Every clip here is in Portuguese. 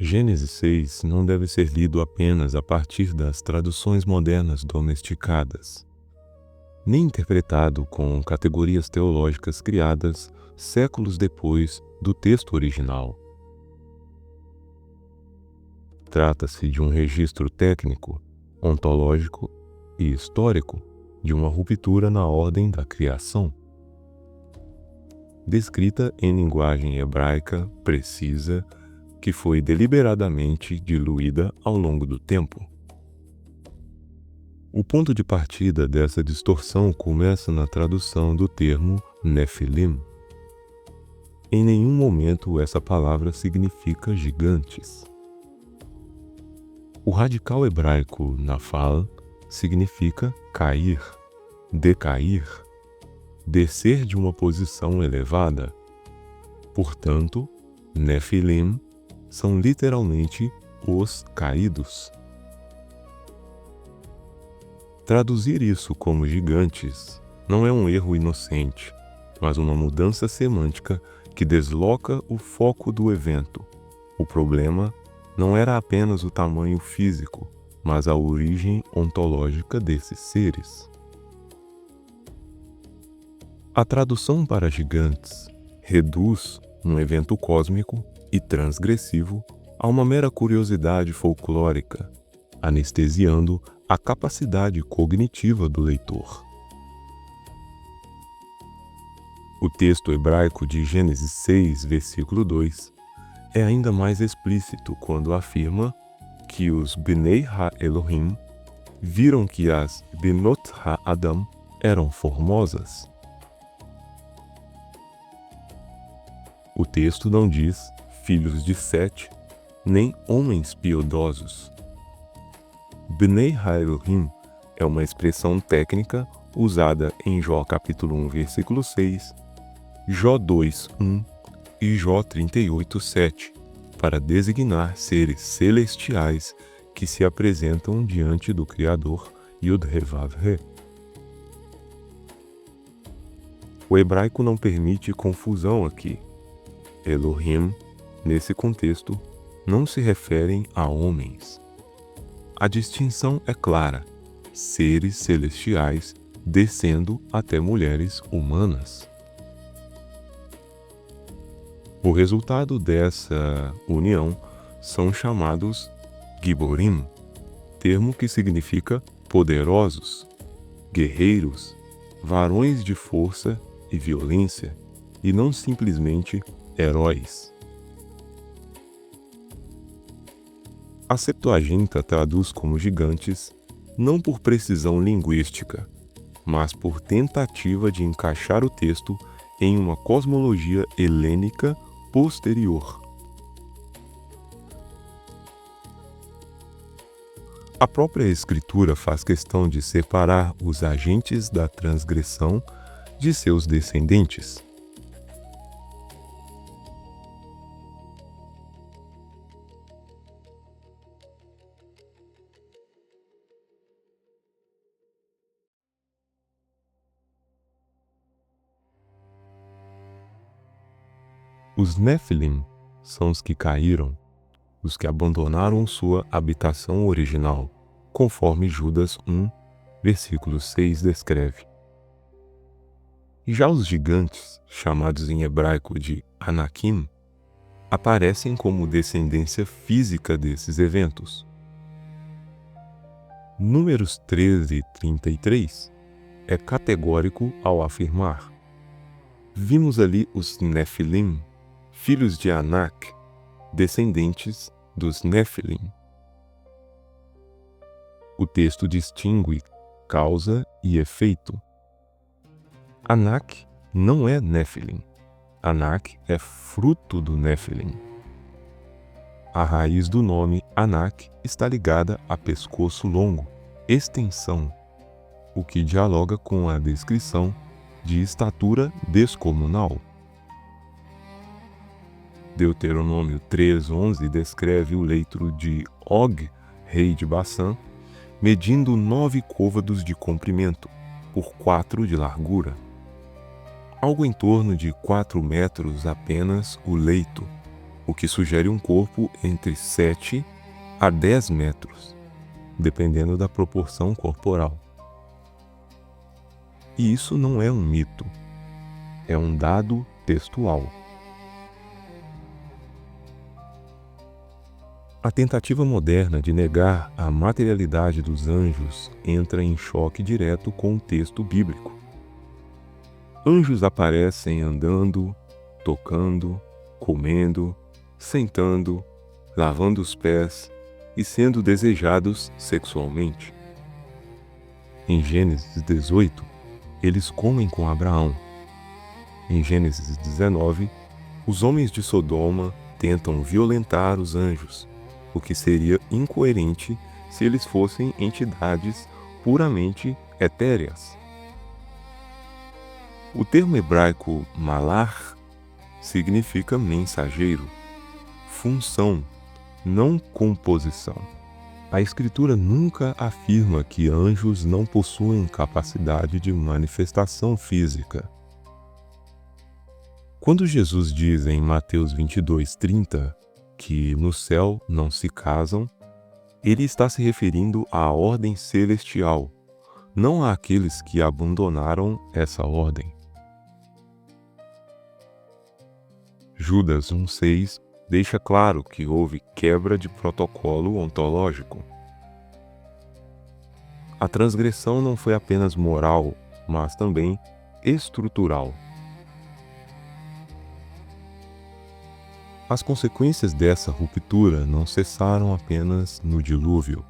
Gênesis 6 não deve ser lido apenas a partir das traduções modernas domesticadas, nem interpretado com categorias teológicas criadas séculos depois do texto original. Trata-se de um registro técnico, ontológico e histórico de uma ruptura na ordem da criação, descrita em linguagem hebraica precisa, que foi deliberadamente diluída ao longo do tempo. O ponto de partida dessa distorção começa na tradução do termo Nefilim. Em nenhum momento essa palavra significa gigantes. O radical hebraico nafal significa cair, decair, descer de uma posição elevada. Portanto, Nefilim são literalmente os caídos. Traduzir isso como gigantes não é um erro inocente, mas uma mudança semântica que desloca o foco do evento. O problema não era apenas o tamanho físico, mas a origem ontológica desses seres. A tradução para gigantes reduz um evento cósmico e transgressivo a uma mera curiosidade folclórica, anestesiando a capacidade cognitiva do leitor. O texto hebraico de Gênesis 6, versículo 2, é ainda mais explícito quando afirma que os Bnei Ha-Elohim viram que as Benot Ha-Adam eram formosas. O texto não diz filhos de Sete, nem homens piedosos. Bnei Ha-Elohim é uma expressão técnica usada em Jó capítulo 1, versículo 6, Jó 2, 1 e Jó 38, 7, para designar seres celestiais que se apresentam diante do Criador Yud-He-Vav-He. O hebraico não permite confusão aqui. Elohim, nesse contexto, não se referem a homens. A distinção é clara: seres celestiais descendo até mulheres humanas. O resultado dessa união são chamados Giborim, termo que significa poderosos, guerreiros, varões de força e violência, e não simplesmente heróis. A Septuaginta traduz como gigantes não por precisão linguística, mas por tentativa de encaixar o texto em uma cosmologia helênica posterior. A própria Escritura faz questão de separar os agentes da transgressão de seus descendentes. Os Nefilim são os que caíram, os que abandonaram sua habitação original, conforme Judas 1, versículo 6 descreve. E já os gigantes, chamados em hebraico de Anakim, aparecem como descendência física desses eventos. Números 13 e 33 é categórico ao afirmar: vimos ali os Nefilim, filhos de Anak, descendentes dos Nefilim. O texto distingue causa e efeito. Anak não é Nefilim. Anak é fruto do Nefilim. A raiz do nome Anak está ligada a pescoço longo, extensão, o que dialoga com a descrição de estatura descomunal. Deuteronômio 3:11 descreve o leito de Og, rei de Bassã, medindo 9 côvados de comprimento, por 4 de largura. Algo em torno de 4 metros apenas o leito, o que sugere um corpo entre 7 a 10 metros, dependendo da proporção corporal. E isso não é um mito, é um dado textual. A tentativa moderna de negar a materialidade dos anjos entra em choque direto com o texto bíblico. Anjos aparecem andando, tocando, comendo, sentando, lavando os pés e sendo desejados sexualmente. Em Gênesis 18, eles comem com Abraão. Em Gênesis 19, os homens de Sodoma tentam violentar os anjos, o que seria incoerente se eles fossem entidades puramente etéreas. O termo hebraico malar significa mensageiro, função, não composição. A Escritura nunca afirma que anjos não possuem capacidade de manifestação física. Quando Jesus diz em Mateus 22:30 que no céu não se casam, ele está se referindo à ordem celestial, não àqueles que abandonaram essa ordem. Judas 1:6 deixa claro que houve quebra de protocolo ontológico. A transgressão não foi apenas moral, mas também estrutural. As consequências dessa ruptura não cessaram apenas no dilúvio.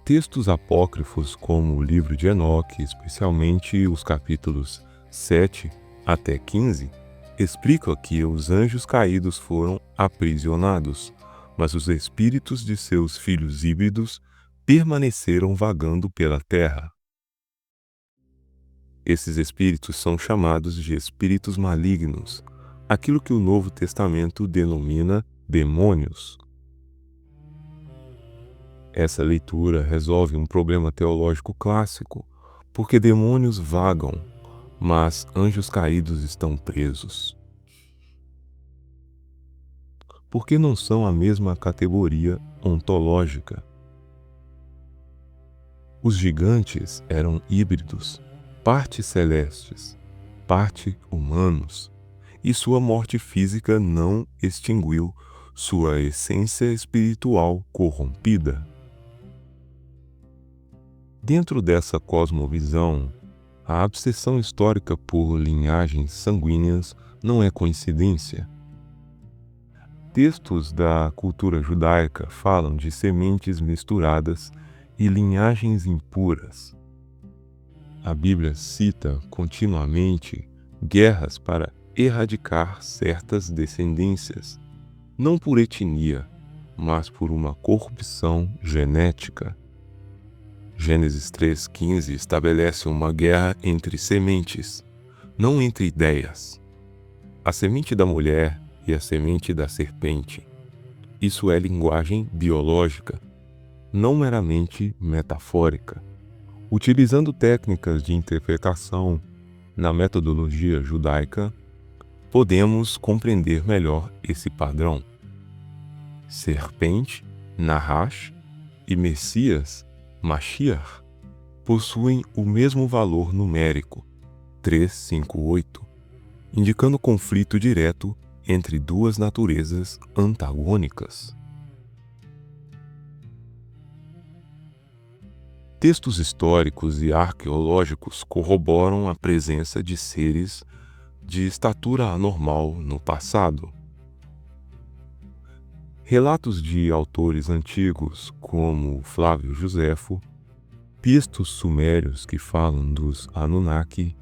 Textos apócrifos como o livro de Enoque, especialmente os capítulos 7 até 15, explicam que os anjos caídos foram aprisionados, mas os espíritos de seus filhos híbridos permaneceram vagando pela terra. Esses espíritos são chamados de espíritos malignos, aquilo que o Novo Testamento denomina demônios. Essa leitura resolve um problema teológico clássico, porque demônios vagam, mas anjos caídos estão presos. Porque não são a mesma categoria ontológica. Os gigantes eram híbridos, parte celestes, parte humanos, e sua morte física não extinguiu sua essência espiritual corrompida. Dentro dessa cosmovisão, a obsessão histórica por linhagens sanguíneas não é coincidência. Textos da cultura judaica falam de sementes misturadas e linhagens impuras. A Bíblia cita continuamente guerras para erradicar certas descendências, não por etnia, mas por uma corrupção genética. Gênesis 3:15 estabelece uma guerra entre sementes, não entre ideias. A semente da mulher e a semente da serpente. Isso é linguagem biológica, não meramente metafórica. Utilizando técnicas de interpretação na metodologia judaica, podemos compreender melhor esse padrão. Serpente, Nahash, e Messias, Mashiach, possuem o mesmo valor numérico, 358, indicando conflito direto entre duas naturezas antagônicas. Textos históricos e arqueológicos corroboram a presença de seres de estatura anormal no passado. Relatos de autores antigos, como Flávio Joséfo, textos sumérios que falam dos Anunnaki,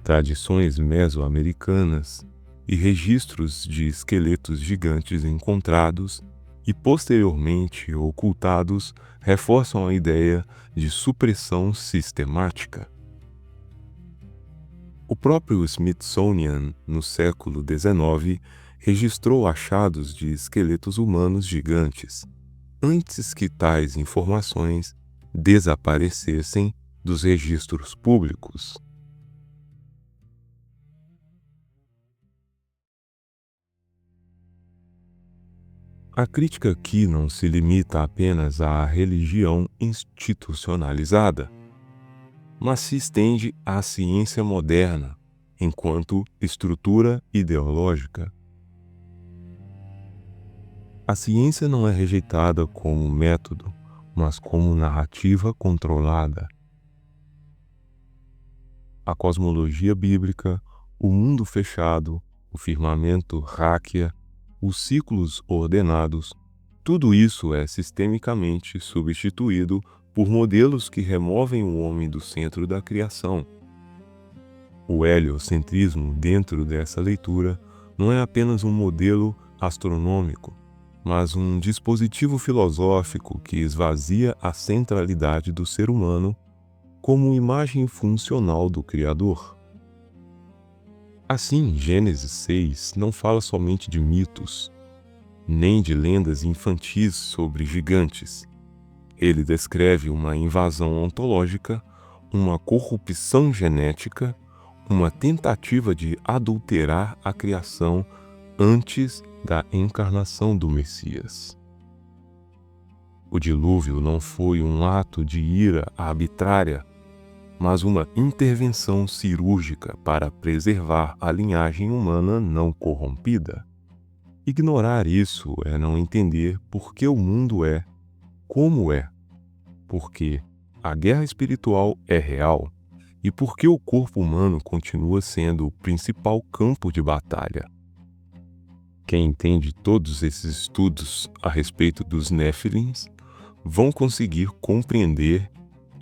tradições meso-americanas e registros de esqueletos gigantes encontrados e posteriormente ocultados reforçam a ideia de supressão sistemática. O próprio Smithsonian, no século XIX, registrou achados de esqueletos humanos gigantes, antes que tais informações desaparecessem dos registros públicos. A crítica aqui não se limita apenas à religião institucionalizada, mas se estende à ciência moderna enquanto estrutura ideológica. A ciência não é rejeitada como método, mas como narrativa controlada. A cosmologia bíblica, o mundo fechado, o firmamento Ráquia, os ciclos ordenados, tudo isso é sistemicamente substituído por modelos que removem o homem do centro da criação. O heliocentrismo dentro dessa leitura não é apenas um modelo astronômico, mas um dispositivo filosófico que esvazia a centralidade do ser humano como imagem funcional do Criador. Assim, Gênesis 6 não fala somente de mitos, nem de lendas infantis sobre gigantes. Ele descreve uma invasão ontológica, uma corrupção genética, uma tentativa de adulterar a criação antes da encarnação do Messias. O dilúvio não foi um ato de ira arbitrária, mas uma intervenção cirúrgica para preservar a linhagem humana não corrompida. Ignorar isso é não entender por que o mundo é como é, porque a guerra espiritual é real e porque o corpo humano continua sendo o principal campo de batalha. Quem entende todos esses estudos a respeito dos Néfilins vão conseguir compreender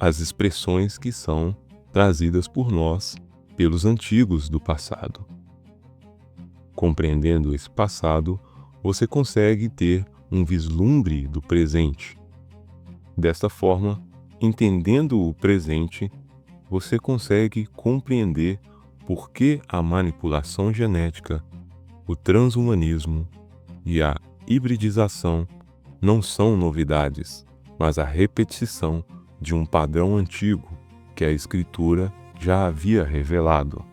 as expressões que são trazidas por nós pelos antigos do passado. Compreendendo esse passado, você consegue ter um vislumbre do presente. Desta forma, entendendo o presente, você consegue compreender por que a manipulação genética, o transhumanismo e a hibridização não são novidades, mas a repetição de um padrão antigo que a Escritura já havia revelado.